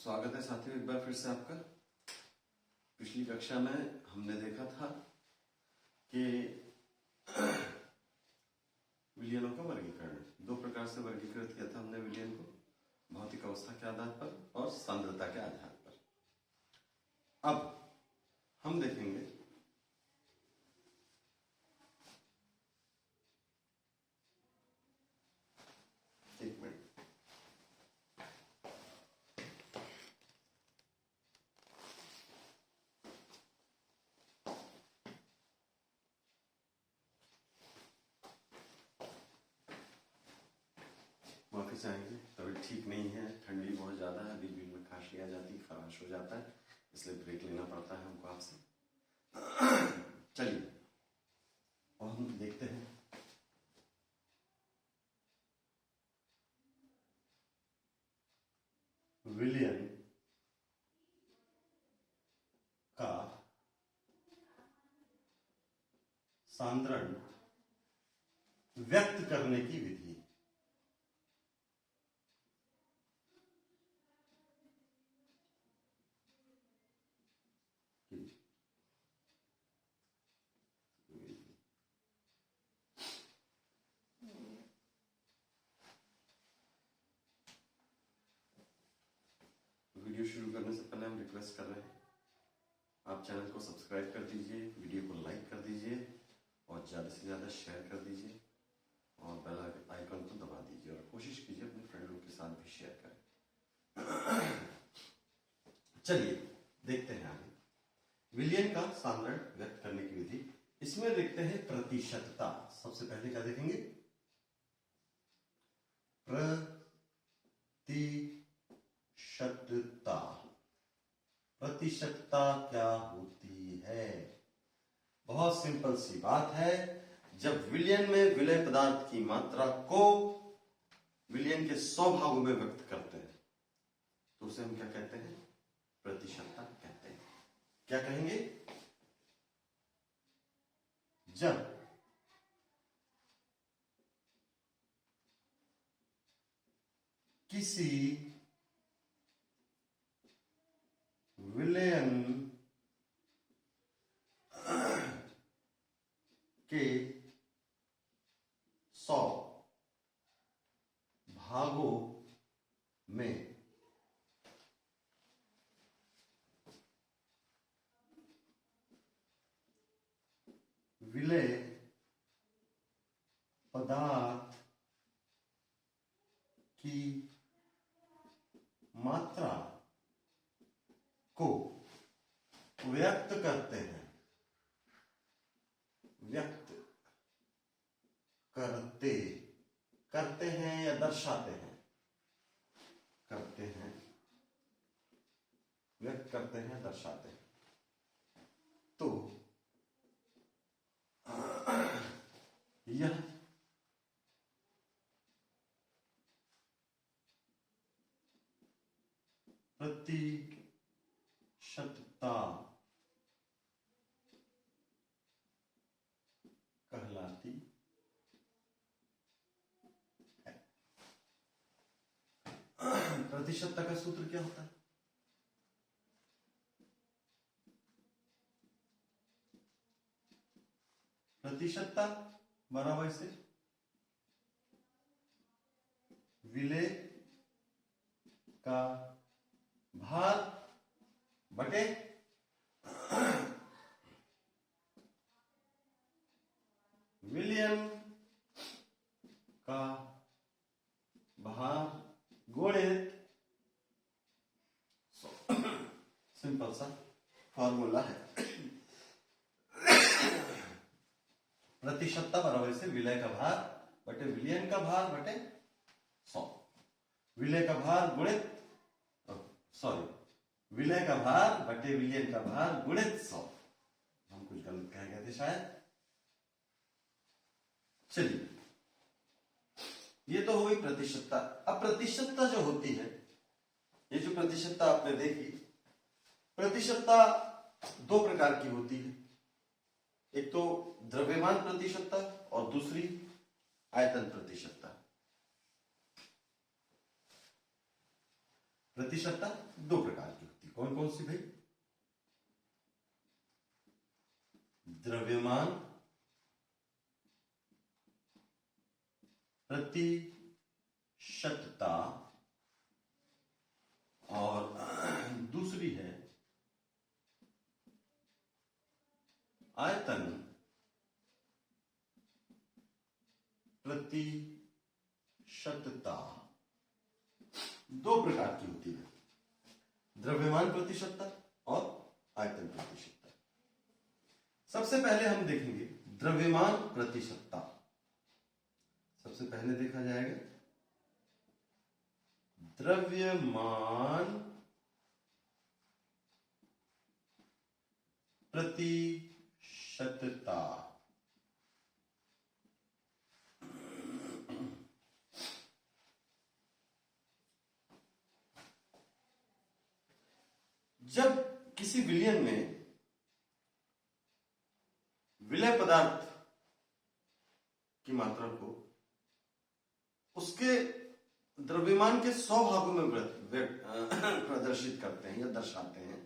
स्वागत है साथियों, एक बार फिर से आपका। पिछली कक्षा में हमने देखा था कि विलयनों का वर्गीकरण दो प्रकार से वर्गीकृत किया था हमने विलयन को, भौतिक अवस्था के आधार पर और सांद्रता के आधार पर। अब हम देखेंगे एक मिनट, माफी चाहेंगे, तबीयत ठीक नहीं है, ठंडी बहुत ज्यादा है, बीच बीच में खांसी आ जाती है, खराश हो जाता है, इसलिए ब्रेक लेना पड़ता है हमको आपसे। चलिए और हम देखते हैं विलयन का सांद्रण व्यक्त करने की विधि। वीडियो शुरू करने से पहले हम रिक्वेस्ट कर रहे हैं, आप चैनल को सब्सक्राइब कर दीजिए, वीडियो को लाइक कर दीजिए और ज़्यादा से ज़्यादा शेयर कर दीजिए और बेल आइकन को दबा दीजिए और कोशिश कीजिए अपने फ्रेंडों के साथ भी शेयर करें। चलिए देखते हैं आगे विलयन का सांद्रण व्यक्त करने की विधि। इसमें देखते हैं प्रतिशतता। सबसे पहले क्या देखेंगे? प्रतिशतता। प्रतिशतता क्या होती है? बहुत सिंपल सी बात है, जब विलयन में विलय पदार्थ की मात्रा को विलयन के 100 भागों में व्यक्त करते हैं तो उसे हम क्या कहते हैं? प्रतिशतता कहते हैं। क्या कहेंगे? जब किसी विलयन के 100 भागों में विलय पदार्थ की मात्रा को व्यक्त करते हैं, व्यक्त करते हैं या दर्शाते हैं? करते हैं, व्यक्त करते हैं, दर्शाते हैं। तो यह प्रतिशतता कहलाती है। प्रतिशतता का सूत्र क्या होता है? प्रतिशतता बराबर से विलय का भार बटे विलयन का भार गुणित 100। सिंपल सा फॉर्मूला है। प्रतिशतता बराबर से विलय का भार बटे विलयन का भार बटे 100। विलय का भार गुणित विलय का भार बटे विलयन का भार गुणित 100। हम कुछ गलत कह गए थे शायद। चलिए, ये तो हो गई प्रतिशतता। अब प्रतिशतता जो होती है, ये जो प्रतिशतता आपने देखी, प्रतिशतता दो प्रकार की होती है। एक तो द्रव्यमान प्रतिशतता और दूसरी आयतन प्रतिशतता। प्रतिशतता दो प्रकार की होती है। कौन कौन सी भाई? द्रव्यमान प्रतिशतता और दूसरी है आयतन प्रतिशतता। दो प्रकार की होती है, द्रव्यमान प्रतिशतता और आयतन प्रतिशतता। सबसे पहले हम देखेंगे द्रव्यमान प्रतिशतता। सबसे पहले देखा जाएगा द्रव्यमान प्रतिशतता। जब किसी विलयन में विलय पदार्थ की मात्रा को उसके द्रव्यमान के 100 भागों में प्रदर्शित करते हैं या दर्शाते हैं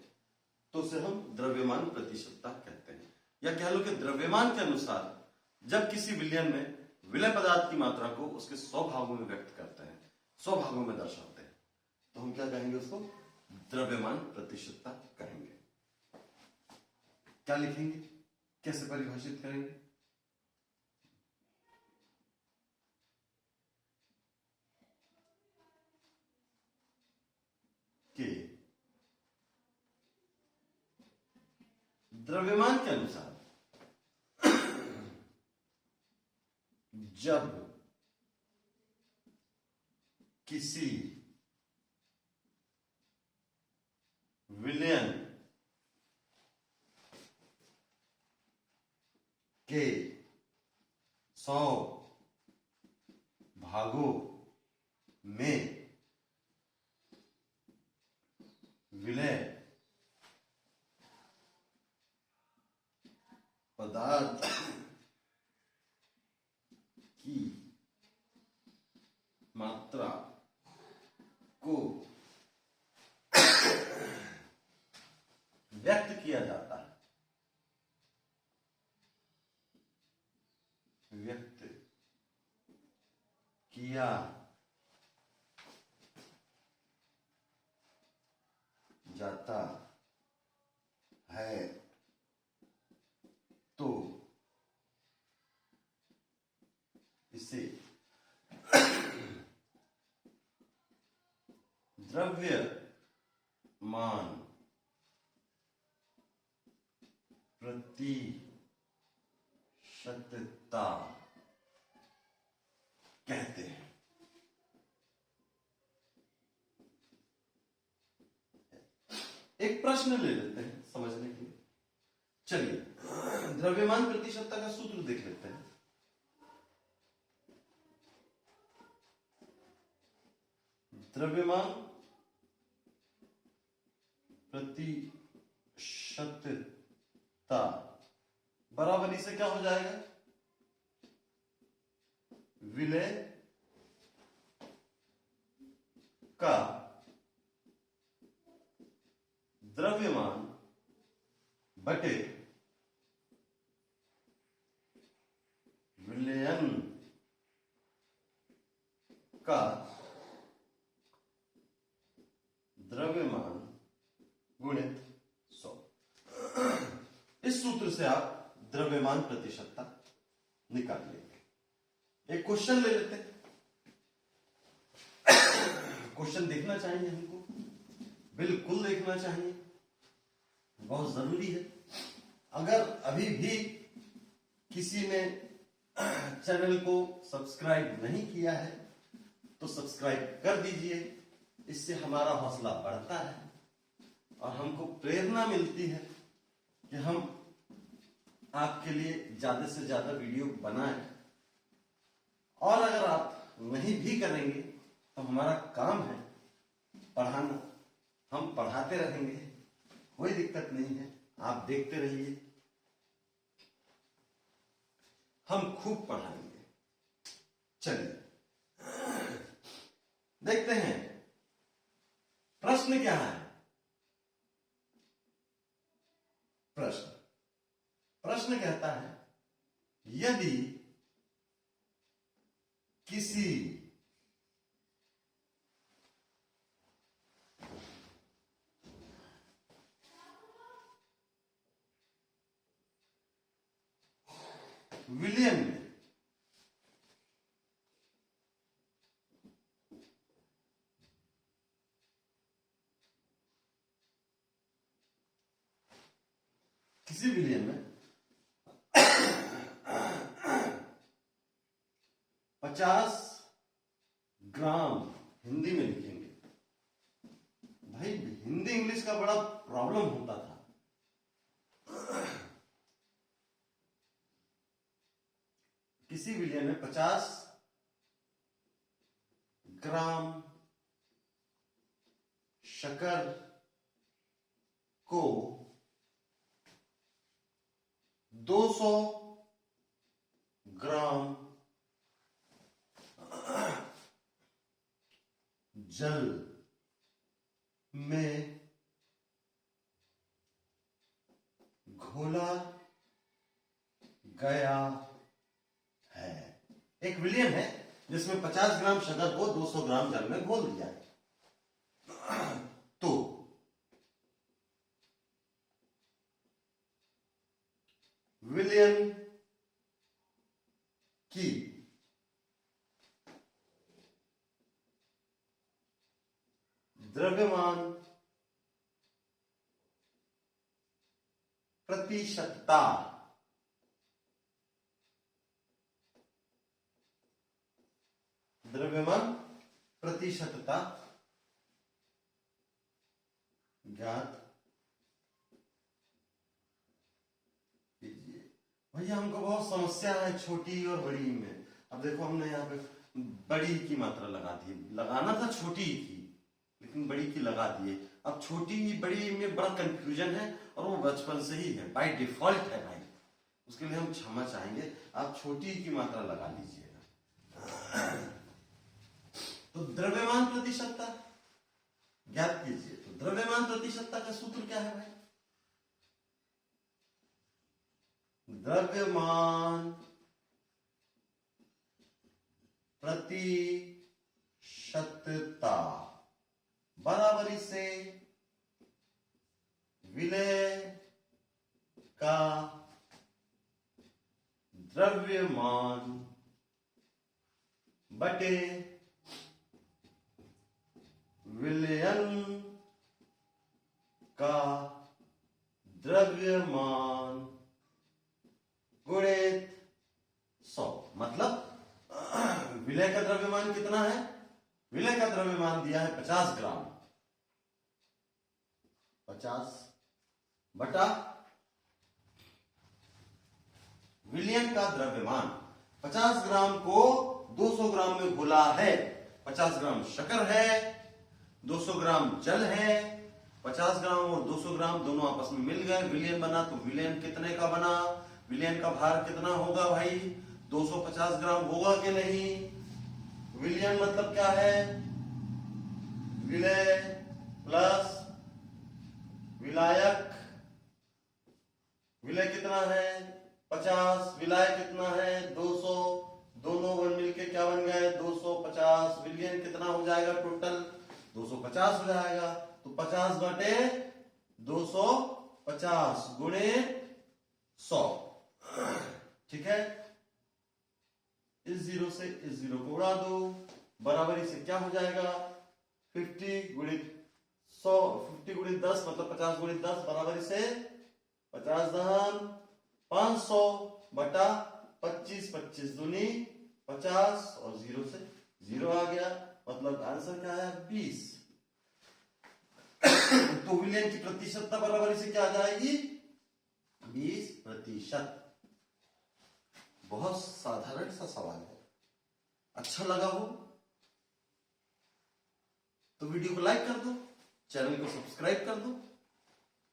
तो उसे हम द्रव्यमान प्रतिशतता कहते हैं। या कह लो कि द्रव्यमान के अनुसार जब किसी विलयन में विलय पदार्थ की मात्रा को उसके 100 भागों में व्यक्त करते हैं, 100 भागों में दर्शाते हैं, तो हम क्या कहेंगे? उसको द्रव्यमान प्रतिशतता कहेंगे। क्या लिखेंगे? कैसे परिभाषित करेंगे? कि द्रव्यमान के अनुसार जब किसी विलयन के 100 भागों में विलय पदार्थ की मात्रा को व्यक्त किया जाता है, व्यक्त किया जाता है तो इसे द्रव्यमान प्रतिशतता कहते हैं। एक प्रश्न ले लेते हैं समझने के लिए। चलिए द्रव्यमान प्रतिशतता का सूत्र देख लेते हैं। द्रव्यमान प्रतिशतता बराबरी से क्या हो जाएगा? विलय का द्रव्यमान बटे विलयन का द्रव्यमान गुणित 100। इस सूत्र से आप द्रव्यमान प्रतिशतता निकाल लेंगे। एक क्वेश्चन ले लेते हैं। क्वेश्चन देखना चाहिए हमको, बिल्कुल देखना चाहिए, बहुत जरूरी है। अगर अभी भी किसी ने चैनल को सब्सक्राइब नहीं किया है तो सब्सक्राइब कर दीजिए। इससे हमारा हौसला बढ़ता है और हमको प्रेरणा मिलती है कि हम आपके लिए ज्यादा से ज्यादा वीडियो बनाएं। और अगर आप नहीं भी करेंगे तो हमारा काम है पढ़ाना, हम पढ़ाते रहेंगे, कोई दिक्कत नहीं है। आप देखते रहिए, हम खूब पढ़ाएंगे। चलिए देखते हैं प्रश्न क्या है? प्रश्न कहता है यदि किसी विलियम ने किसी विलियम में 50 ग्राम, हिंदी में लिखेंगे भाई, हिंदी इंग्लिश का बड़ा प्रॉब्लम होता था। किसी विलियम में 50 ग्राम शक्कर को 200 ग्राम जल में घोला गया है। एक विलियम है जिसमें 50 ग्राम शक्कर को 200 ग्राम जल में घोल दिया है। तो विलियम की द्रव्यमान प्रतिशतता ज्ञात कीजिए। भैया हमको बहुत समस्या है छोटी और बड़ी में। अब देखो हमने यहाँ पे बड़ी की मात्रा लगा दी, लगाना था छोटी की लेकिन बड़ी की लगा दिए। अब छोटी बड़ी में बड़ा कंफ्यूजन है और वो बचपन से ही है, बाय डिफॉल्ट है भाई, उसके लिए हम क्षमा चाहेंगे। आप छोटी की मात्रा लगा लीजिएगा। तो द्रव्यमान प्रतिशतता ज्ञात कीजिए। तो द्रव्यमान प्रतिशतता का सूत्र क्या है भाई? द्रव्यमान प्रतिशतता बराबरी से विलय का द्रव्यमान बटे विलयन का द्रव्यमान गुणित 100। मतलब विलय का द्रव्यमान कितना है? विलय का द्रव्यमान दिया है 50 ग्राम, 50 बटा विलियन का द्रव्यमान। 50 ग्राम को 200 ग्राम में घुला है। 50 ग्राम शक्कर है, 200 ग्राम जल है। 50 ग्राम और 200 ग्राम दोनों आपस में मिल गए, विलियन बना। तो विलियन कितने का बना? विलियन का भार कितना होगा भाई? 250 ग्राम होगा कि नहीं? विलियन मतलब क्या है? विलय प्लस विलायक। विलय कितना है? 50, विलाय कितना है? 200, दोनों वन मिलके क्या बन गए? 250। विलियन कितना हो जाएगा टोटल? 250 हो जाएगा। तो 50 बटे 250 गुणे 100। ठीक है, इस जीरो से इस जीरो को उड़ा दो, बराबरी से क्या हो जाएगा? 50 गुणित 100, 50 गुणित 10 मतलब 50 गुणित 10 बराबरी से 50 दहन 500 बटा 25, 25 दूनी 50 और जीरो से जीरो आ गया। मतलब आंसर क्या है? 20। तो विलियन की प्रतिशतता बराबरी से क्या आ जाएगी? 20%। बहुत साधारण सा सवाल है। अच्छा लगा हो तो वीडियो को लाइक कर दो, चैनल को सब्सक्राइब कर दो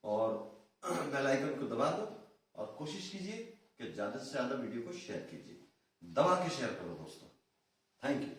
और बेल आइकन को दबा दो और कोशिश कीजिए कि ज्यादा से ज्यादा वीडियो को शेयर कीजिए। दबा के शेयर करो दोस्तों। Thank you.